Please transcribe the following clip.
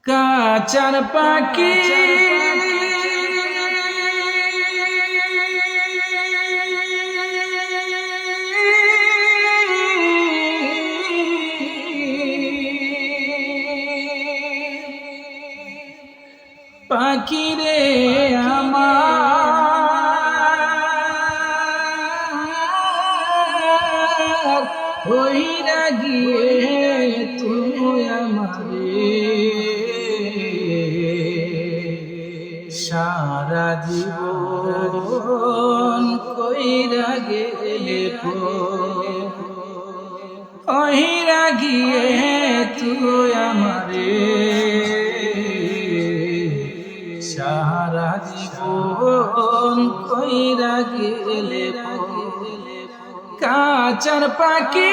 কাঁচার পাখি পাখি রে আমার হইরা গিয়ে তুই আমারে সারা জীবন কইরা গেলে হইরা গিয়ে তুই আমারে সারা জীবন কইরা গেলে কাঁচার পাখি